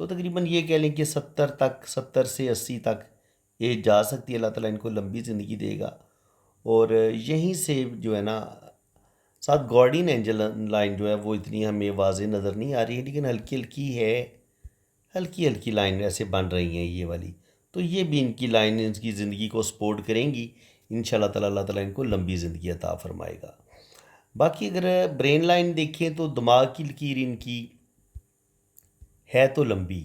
تو تقریباً یہ کہہ لیں کہ 70 سے 80 تک ایج جا سکتی ہے، اللہ تعالیٰ ان کو لمبی زندگی دے گا۔ اور یہیں سے جو ہے نا، ساتھ گارڈین اینجل لائن جو ہے وہ اتنی ہمیں واضح نظر نہیں آ رہی ہے، لیکن ہلکی ہلکی ہے، ہلکی ہلکی لائن ایسے بن رہی ہیں یہ والی، تو یہ بھی ان کی لائن ان کی زندگی کو سپورٹ کریں گی، انشاءاللہ تعالیٰ اللہ تعالیٰ ان کو لمبی زندگی عطا فرمائے گا۔ باقی اگر برین لائن دیکھیں تو دماغ کی لکیر ان کی ہے تو لمبی،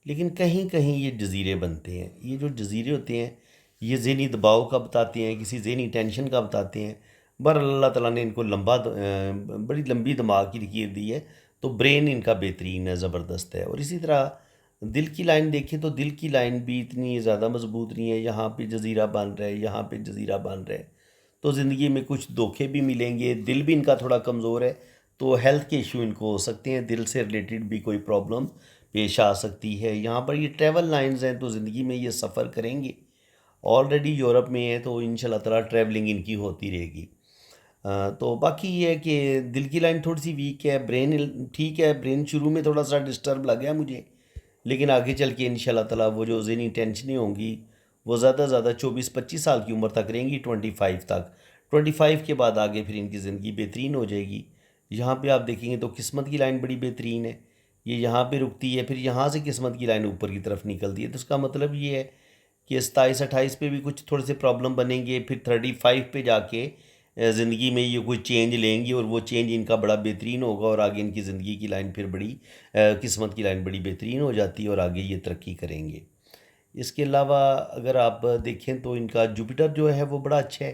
لیکن کہیں کہیں یہ جزیرے بنتے ہیں۔ یہ جو جزیرے ہوتے ہیں یہ ذہنی دباؤ کا بتاتے ہیں، کسی ذہنی ٹینشن کا بتاتے ہیں۔ اللہ تعالیٰ نے ان کو بڑی لمبی دماغ کی لکیر دی ہے، تو برین ان کا بہترین ہے، زبردست ہے۔ اور اسی طرح دل کی لائن دیکھیں تو دل کی لائن بھی اتنی زیادہ مضبوط نہیں ہے، یہاں پہ جزیرہ بن رہا ہے، یہاں پہ جزیرہ بن رہا ہے، تو زندگی میں کچھ دھوکے بھی ملیں گے۔ دل بھی ان کا تھوڑا کمزور ہے، تو ہیلتھ کے ایشو ان کو ہو سکتے ہیں، دل سے ریلیٹڈ بھی کوئی پرابلم پیش آ سکتی ہے۔ یہاں پر یہ ٹریول لائنز ہیں، تو زندگی میں یہ سفر کریں گے، آلریڈی یورپ میں ہے، تو انشاءاللہ تعالیٰ ٹریولنگ ان کی ہوتی رہے گی۔ تو باقی یہ ہے کہ دل کی لائن تھوڑی سی ویک ہے، برین ٹھیک ہے، برین شروع میں تھوڑا سا ڈسٹرب لگا مجھے، لیکن آگے چل کے انشاءاللہ تعالیٰ وہ جو ذہنی ٹینشنیں ہوں گی وہ زیادہ سے زیادہ 24-25 سال کی عمر تک رہیں گی، 25 تک، 25 کے بعد آگے پھر ان کی زندگی بہترین ہو جائے گی۔ یہاں پہ آپ دیکھیں گے تو قسمت کی لائن بڑی بہترین ہے، یہ یہاں پہ رکتی ہے، پھر یہاں سے قسمت کی لائن اوپر کی طرف نکلتی ہے، تو اس کا مطلب یہ ہے کہ 27-28 پہ بھی کچھ تھوڑے سے پرابلم بنیں گے، پھر 35 پہ جا کے زندگی میں یہ کوئی چینج لیں گی، اور وہ چینج ان کا بڑا بہترین ہوگا، اور آگے ان کی زندگی کی لائن پھر بڑی قسمت کی لائن بڑی بہترین ہو جاتی ہے، اور آگے یہ ترقی کریں گے۔ اس کے علاوہ اگر آپ دیکھیں تو ان کا جوپیٹر جو ہے وہ بڑا اچھا ہے۔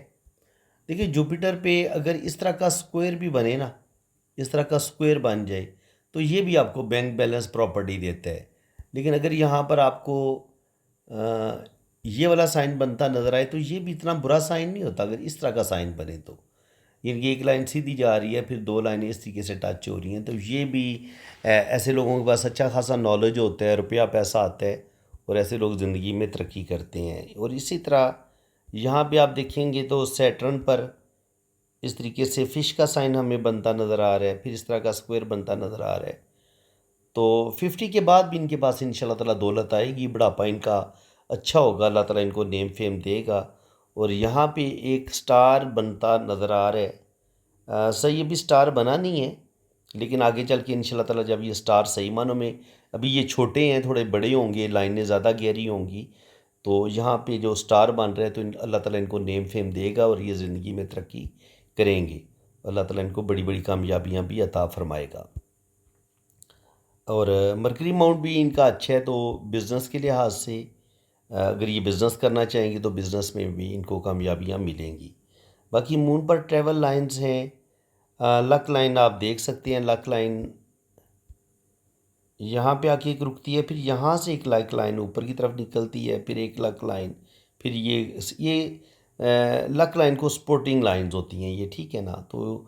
دیکھیں جوپیٹر پہ اگر اس طرح کا سکوئر بھی بنے نا، اس طرح کا سکوئر بن جائے تو یہ بھی آپ کو بینک بیلنس پراپرٹی دیتا ہے، لیکن اگر یہاں پر آپ کو یہ والا سائن بنتا نظر آئے تو یہ بھی اتنا برا سائن نہیں ہوتا اگر اس طرح کا سائن بنے تو، یعنی ایک لائن سیدھی جا رہی ہے، پھر دو لائنیں اس طریقے سے ٹچ ہو رہی ہیں، تو یہ بھی ایسے لوگوں کے پاس اچھا خاصا نالج ہوتا ہے، روپیہ پیسہ آتا ہے، اور ایسے لوگ زندگی میں ترقی کرتے ہیں۔ اور اسی طرح یہاں پہ آپ دیکھیں گے تو سیٹرن پر اس طریقے سے فش کا سائن ہمیں بنتا نظر آ رہا ہے، پھر اس طرح کا سکوئر بنتا نظر آ رہا ہے، تو 50 کے بعد بھی ان کے پاس انشاءاللہ تعالیٰ دولت آئے گی، بڑھاپا ان کا اچھا ہوگا، اللہ تعالیٰ ان کو نیم فیم دے گا۔ اور یہاں پہ ایک سٹار بنتا نظر آ رہا ہے، صحیح ابھی سٹار بنا نہیں ہے، لیکن آگے چل کے انشاءاللہ تعالیٰ جب یہ سٹار صحیح معنوں میں، ابھی یہ چھوٹے ہیں، تھوڑے بڑے ہوں گے، لائنیں زیادہ گہری ہوں گی، تو یہاں پہ جو سٹار بن رہے ہیں تو اللہ تعالیٰ ان کو نیم فیم دے گا، اور یہ زندگی میں ترقی کریں گے، اللہ تعالیٰ ان کو بڑی بڑی کامیابیاں بھی عطا فرمائے گا۔ اور مرکری ماؤنٹ بھی ان کا اچھا ہے، تو بزنس کے لحاظ سے اگر یہ بزنس کرنا چاہیں گے تو بزنس میں بھی ان کو کامیابیاں ملیں گی۔ باقی مون پر ٹریول لائنز ہیں، لک لائن آپ دیکھ سکتے ہیں، لک لائن یہاں پہ آ کے ایک رکتی ہے، پھر یہاں سے ایک لک لائن اوپر کی طرف نکلتی ہے، پھر ایک لک لائن، پھر یہ لک لائن کو سپورٹنگ لائنز ہوتی ہیں یہ، ٹھیک ہے نا۔ تو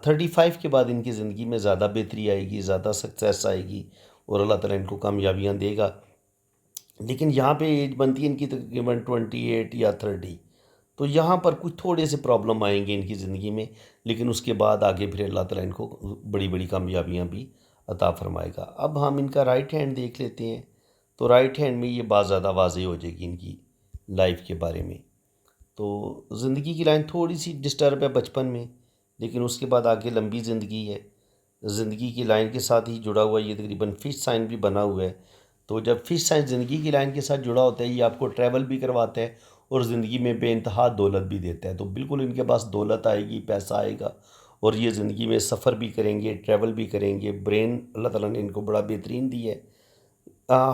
35 کے بعد ان کی زندگی میں زیادہ بہتری آئے گی، زیادہ سکسیس آئے گی، اور اللہ تعالیٰ ان کو کامیابیاں دے گا، لیکن یہاں پہ ایج بنتی ہے ان کی تقریباً 28 یا 30، تو یہاں پر کچھ تھوڑے سے پرابلم آئیں گے ان کی زندگی میں، لیکن اس کے بعد آگے پھر اللہ تعالیٰ ان کو بڑی بڑی کامیابیاں بھی عطا فرمائے گا۔ اب ہم ان کا رائٹ ہینڈ دیکھ لیتے ہیں، تو رائٹ ہینڈ میں یہ بات زیادہ واضح ہو جائے گی ان کی لائف کے بارے میں۔ تو زندگی کی لائن تھوڑی سی ڈسٹرب ہے بچپن میں، لیکن اس کے بعد آگے لمبی زندگی ہے۔ زندگی کی لائن کے ساتھ ہی جڑا ہوا یہ تقریباً فش سائن بھی بنا ہوا ہے، تو جب فش سائن زندگی کی لائن کے ساتھ جڑا ہوتا ہے یہ آپ کو ٹریول بھی کرواتا ہے اور زندگی میں بے انتہا دولت بھی دیتا ہے، تو بالکل ان کے پاس دولت آئے گی، پیسہ آئے گا، اور یہ زندگی میں سفر بھی کریں گے، ٹریول بھی کریں گے۔ برین اللہ تعالیٰ نے ان کو بڑا بہترین دی ہے۔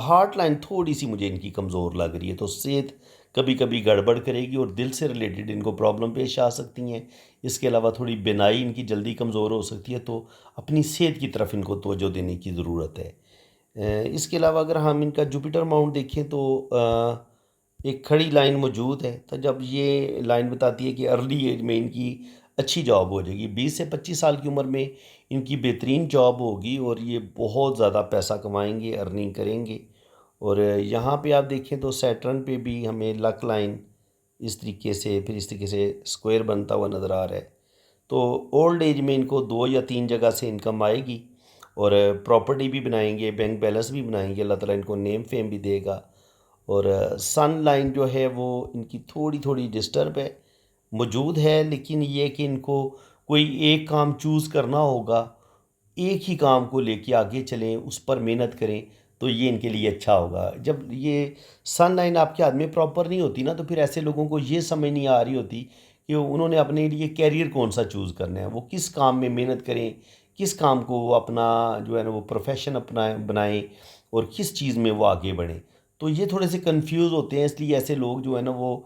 ہارٹ لائن تھوڑی سی مجھے ان کی کمزور لگ رہی ہے، تو صحت کبھی کبھی گڑبڑ کرے گی، اور دل سے ریلیٹڈ ان کو پرابلم پیش آ سکتی ہیں۔ اس کے علاوہ تھوڑی بینائی ان کی جلدی کمزور ہو سکتی ہے، تو اپنی صحت کی طرف ان کو توجہ دینے کی ضرورت ہے۔ اس کے علاوہ اگر ہم ان کا جوپیٹر ماؤنٹ دیکھیں تو ایک کھڑی لائن موجود ہے، تو جب یہ لائن بتاتی ہے کہ ارلی ایج میں ان کی اچھی جاب ہو جائے گی، 20 سے 25 سال کی عمر میں ان کی بہترین جاب ہوگی، اور یہ بہت زیادہ پیسہ کمائیں گے، ارننگ کریں گے۔ اور یہاں پہ آپ دیکھیں تو سیٹرن پہ بھی ہمیں لک لائن اس طریقے سے، پھر اس طریقے سے سکوئر بنتا ہوا نظر آ رہا ہے، تو اولڈ ایج میں ان کو 2 یا 3 جگہ سے انکم آئے گی، اور پراپرٹی بھی بنائیں گے، بینک بیلنس بھی بنائیں گے، اللہ تعالیٰ ان کو نیم فیم بھی دے گا۔ اور سن لائن جو ہے وہ ان کی تھوڑی تھوڑی ڈسٹرب ہے، موجود ہے، لیکن یہ کہ ان کو کوئی ایک کام چوز کرنا ہوگا، ایک ہی کام کو لے کے آگے چلیں، اس پر محنت کریں، تو یہ ان کے لیے اچھا ہوگا۔ جب یہ سن لائن آپ کے ہاتھ میں پراپر نہیں ہوتی نا، تو پھر ایسے لوگوں کو یہ سمجھ نہیں آ رہی ہوتی کہ انہوں نے اپنے لیے کیریئر کون سا چوز کرنا ہے، وہ کس کام میں محنت کریں، کس کام کو وہ اپنا جو ہے نا وہ پروفیشن اپنا بنائیں، اور کس چیز میں وہ آگے بڑھیں۔ تو یہ تھوڑے سے کنفیوز ہوتے ہیں، اس لیے ایسے لوگ جو ہے نا وہ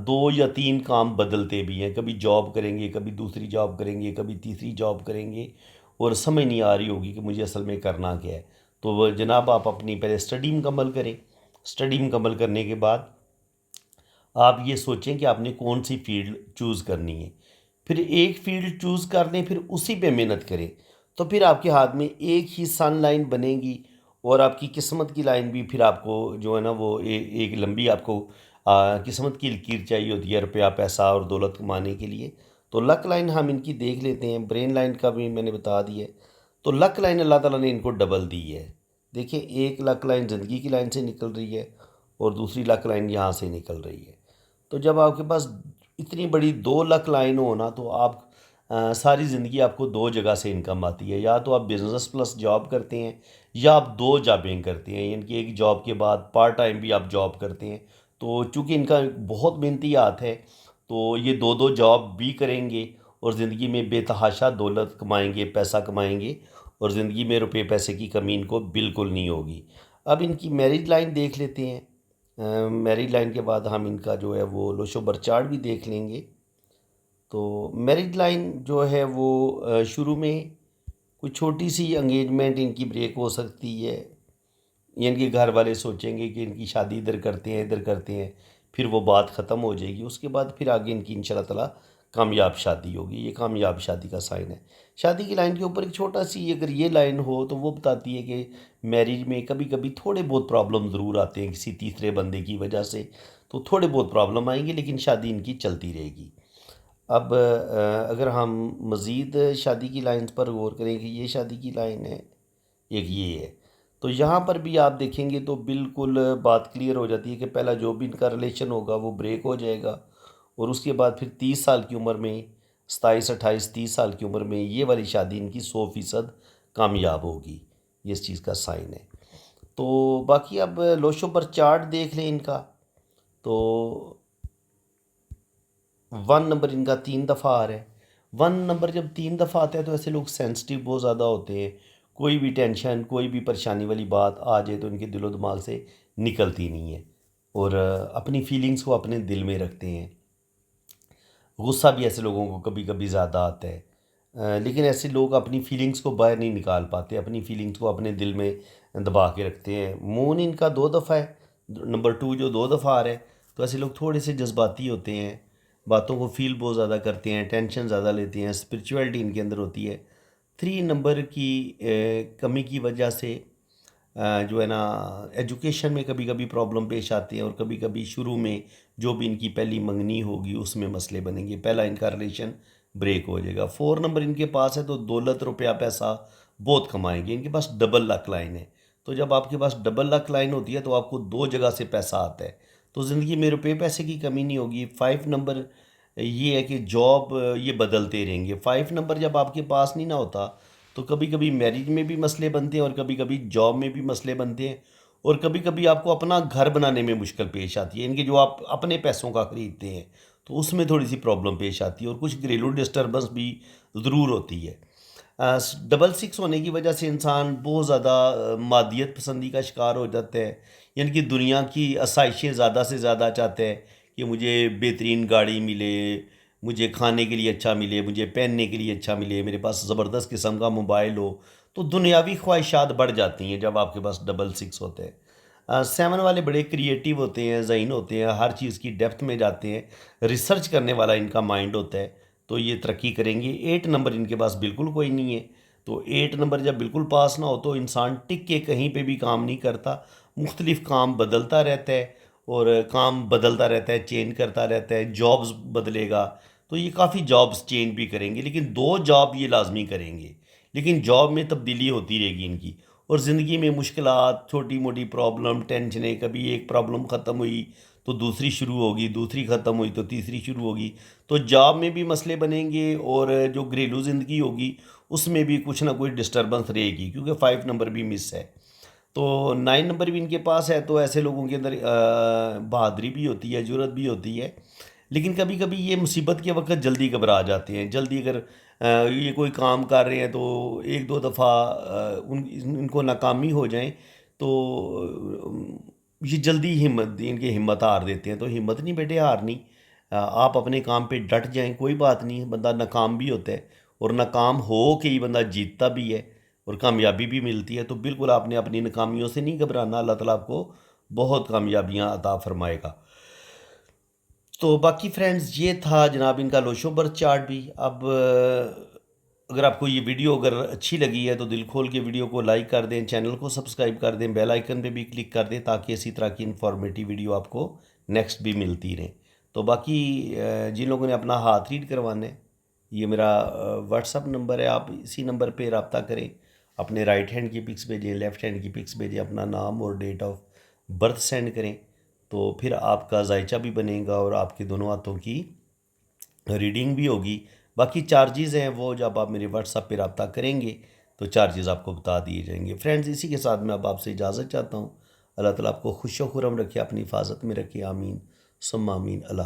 دو یا تین کام بدلتے بھی ہیں، کبھی جاب کریں گے، کبھی دوسری جاب کریں گے، کبھی تیسری جاب کریں گے، اور سمجھ نہیں آ رہی ہوگی کہ مجھے اصل میں کرنا کیا ہے۔ تو وہ جناب آپ اپنی پہلے اسٹڈی مکمل کریں، اسٹڈی مکمل کرنے کے بعد آپ یہ سوچیں کہ آپ نے کون سی فیلڈ چوز کرنی ہے، پھر ایک فیلڈ چوز کر لیں، پھر اسی پہ محنت کریں، تو پھر آپ کے ہاتھ میں ایک ہی سن لائن بنے گی، اور آپ کی قسمت کی لائن بھی پھر آپ کو جو ہے نا وہ ایک لمبی آپ کو قسمت کی لکیر چاہیے ہوتی ہے روپیہ پیسہ اور دولت کمانے کے لیے۔ تو لک لائن ہم ان کی دیکھ لیتے ہیں، برین لائن کا بھی میں نے بتا دیا ہے۔ تو لک لائن اللہ تعالیٰ نے ان کو ڈبل دی ہے، دیکھیں ایک لک لائن زندگی کی لائن سے نکل رہی ہے، اور دوسری لک لائن یہاں سے نکل رہی ہے۔ تو جب آپ کے پاس اتنی بڑی 2 لک لائن ہو نا، تو آپ ساری زندگی آپ کو 2 جگہ سے انکم آتی ہے، یا تو آپ بزنس پلس جاب کرتے ہیں، یا آپ 2 جابیں کرتے ہیں، یعنی کہ ایک جاب کے بعد پارٹ ٹائم بھی آپ جاب کرتے ہیں۔ تو چونکہ ان کا بہت محنتی ہاتھ ہے، تو یہ 2 جاب بھی کریں گے، اور زندگی میں بے تحاشا دولت کمائیں گے، پیسہ کمائیں گے، اور زندگی میں روپے پیسے کی کمی ان کو بالکل نہیں ہوگی۔ اب ان کی میرج لائن دیکھ لیتے ہیں، میرج لائن کے بعد ہم ان کا جو ہے وہ لوشو برچارڈ بھی دیکھ لیں گے۔ تو میرج لائن جو ہے وہ شروع میں کوئی چھوٹی سی انگیجمنٹ ان کی بریک ہو سکتی ہے، یعنی کہ گھر والے سوچیں گے کہ ان کی شادی ادھر کرتے ہیں ادھر کرتے ہیں، پھر وہ بات ختم ہو جائے گی، اس کے بعد پھر آگے ان کی انشاءاللہ تعالیٰ کامیاب شادی ہوگی۔ یہ کامیاب شادی کا سائن ہے۔ شادی کی لائن کے اوپر ایک چھوٹا سی اگر یہ لائن ہو تو وہ بتاتی ہے کہ میرج میں کبھی کبھی تھوڑے بہت پرابلم ضرور آتے ہیں کسی تیسرے بندے کی وجہ سے، تو تھوڑے بہت پرابلم آئیں گے، لیکن شادی ان کی چلتی رہے گی۔ اب اگر ہم مزید شادی کی لائنز پر غور کریں کہ یہ شادی کی لائن ہے، ایک یہ ہے، تو یہاں پر بھی آپ دیکھیں گے تو بالکل بات کلیئر ہو جاتی ہے کہ پہلا جو بھی ان کا ریلیشن ہوگا وہ بریک ہو جائے گا، اور اس کے بعد پھر 30 سال کی عمر میں، 27 28 30 سال کی عمر میں یہ والی شادی ان کی 100% کامیاب ہوگی۔ یہ اس چیز کا سائن ہے۔ تو باقی اب لوشو پر چارٹ دیکھ لیں ان کا، تو 1 نمبر ان کا 3 دفعہ آ رہا ہے۔ 1 نمبر جب 3 دفعہ آتا ہے تو ایسے لوگ سینسٹیو بہت زیادہ ہوتے ہیں، کوئی بھی ٹینشن کوئی بھی پریشانی والی بات آ جائے تو ان کے دل و دماغ سے نکلتی نہیں ہے، اور اپنی فیلنگز کو اپنے دل میں رکھتے ہیں۔ غصہ بھی ایسے لوگوں کو کبھی کبھی زیادہ آتا ہے، لیکن ایسے لوگ اپنی فیلنگز کو باہر نہیں نکال پاتے، اپنی فیلنگز کو اپنے دل میں دبا کے رکھتے ہیں۔ مون ان کا 2 دفعہ ہے، نمبر 2 جو 2 دفعہ آ رہا ہے، تو ایسے لوگ تھوڑے سے جذباتی ہوتے ہیں، باتوں کو فیل بہت زیادہ کرتے ہیں، ٹینشن زیادہ لیتے ہیں، اسپرچویلٹی ان کے اندر ہوتی ہے۔ 3 نمبر کی کمی کی وجہ سے جو ہے نا ایجوکیشن میں کبھی کبھی پرابلم پیش آتے ہیں، اور کبھی کبھی شروع میں جو بھی ان کی پہلی منگنی ہوگی اس میں مسئلے بنیں گے، پہلا ان کا ریلیشن بریک ہو جائے گا۔ 4 نمبر ان کے پاس ہے تو دولت روپیہ پیسہ بہت کمائیں گے، ان کے پاس ڈبل لک لائن ہے۔ تو جب آپ کے پاس ڈبل لک لائن ہوتی ہے تو آپ کو 2 جگہ سے پیسہ آتا ہے، تو زندگی میں روپے پیسے کی کمی نہیں ہوگی۔ 5 نمبر یہ ہے کہ جاب یہ بدلتے رہیں گے۔ 5 نمبر جب آپ کے پاس نہیں نہ ہوتا تو کبھی کبھی میرج میں بھی مسئلے بنتے ہیں، اور کبھی کبھی جاب میں بھی مسئلے بنتے ہیں، اور کبھی کبھی آپ کو اپنا گھر بنانے میں مشکل پیش آتی ہے، ان کے جو آپ اپنے پیسوں کا خریدتے ہیں تو اس میں تھوڑی سی پرابلم پیش آتی ہے، اور کچھ گھریلو ڈسٹربنس بھی ضرور ہوتی ہے۔ 666 ہونے کی وجہ سے انسان بہت زیادہ مادیت پسندی کا شکار ہو جاتا ہے، یعنی کہ دنیا کی آسائشیں زیادہ سے زیادہ چاہتے ہیں کہ مجھے بہترین گاڑی ملے، مجھے کھانے کے لیے اچھا ملے، مجھے پہننے کے لیے اچھا ملے، میرے پاس زبردست قسم کا موبائل ہو، تو دنیاوی خواہشات بڑھ جاتی ہیں جب آپ کے پاس 666 ہوتے ہیں۔ 7 والے بڑے کریٹیو ہوتے ہیں، ذہین ہوتے ہیں، ہر چیز کی ڈیپتھ میں جاتے ہیں، ریسرچ کرنے والا ان کا مائنڈ ہوتا ہے، تو یہ ترقی کریں گے۔ 8 نمبر ان کے پاس بالکل کوئی نہیں ہے، تو 8 نمبر جب بالکل پاس نہ ہو تو انسان ٹک کے کہیں پہ بھی کام نہیں کرتا، مختلف کام بدلتا رہتا ہے، اور کام بدلتا رہتا ہے، چینج کرتا رہتا ہے، جابز بدلے گا، تو یہ کافی جابز چینج بھی کریں گے، لیکن 2 جاب یہ لازمی کریں گے، لیکن جاب میں تبدیلی ہوتی رہے گی ان کی، اور زندگی میں مشکلات، چھوٹی موٹی پرابلم، ٹینشنیں، کبھی ایک پرابلم ختم ہوئی تو دوسری شروع ہوگی، دوسری ختم ہوئی تو تیسری شروع ہوگی، تو جاب میں بھی مسئلے بنیں گے، اور جو گھریلو زندگی ہوگی اس میں بھی کچھ نہ کچھ ڈسٹربنس رہے گی، کیونکہ 5 نمبر بھی مس ہے، تو 9 نمبر بھی ان کے پاس ہے، تو ایسے لوگوں کے اندر بہادری بھی ہوتی ہے، جرأت بھی ہوتی ہے، لیکن کبھی کبھی یہ مصیبت کے وقت جلدی گھبرا جاتے ہیں، جلدی اگر یہ کوئی کام کر رہے ہیں تو ایک دو دفعہ ان کو ناکامی ہو جائیں تو یہ جلدی ہمت ان کی ہمت ہار دیتے ہیں، تو ہمت نہیں بیٹے ہارنی، آپ اپنے کام پہ ڈٹ جائیں، کوئی بات نہیں، بندہ ناکام بھی ہوتا ہے، اور ناکام ہو کے ہی بندہ جیتتا بھی ہے اور کامیابی بھی ملتی ہے، تو بالکل آپ نے اپنی ناکامیوں سے نہیں گھبرانا، اللہ تعالیٰ آپ کو بہت کامیابیاں عطا فرمائے گا۔ تو باقی فرینڈز یہ تھا جناب ان کا لوشو برتھ چارٹ بھی۔ اب اگر آپ کو یہ ویڈیو اگر اچھی لگی ہے تو دل کھول کے ویڈیو کو لائک کر دیں، چینل کو سبسکرائب کر دیں، بیل آئیکن پہ بھی کلک کر دیں تاکہ اسی طرح کی انفارمیٹیو ویڈیو آپ کو نیکسٹ بھی ملتی رہیں۔ تو باقی جن لوگوں نے اپنا ہاتھ ریڈ کروانا ہے، یہ میرا واٹس اپ نمبر ہے، آپ اسی نمبر پہ رابطہ کریں، اپنے رائٹ ہینڈ کی پکس بھیجیں، لیفٹ ہینڈ کی پکس بھیجیں، اپنا نام اور ڈیٹ آف برتھ سینڈ کریں، تو پھر آپ کا ذائچہ بھی بنے گا اور آپ کے دونوں ہاتھوں کی ریڈنگ بھی ہوگی۔ باقی چارجز ہیں وہ جب آپ میرے واٹس ایپ پہ رابطہ کریں گے تو چارجز آپ کو بتا دیے جائیں گے۔ فرینڈز اسی کے ساتھ میں اب آپ سے اجازت چاہتا ہوں، اللہ تعالیٰ آپ کو خوش و خرم رکھے، اپنی حفاظت میں رکھے، آمین ثم آمین۔ اللہ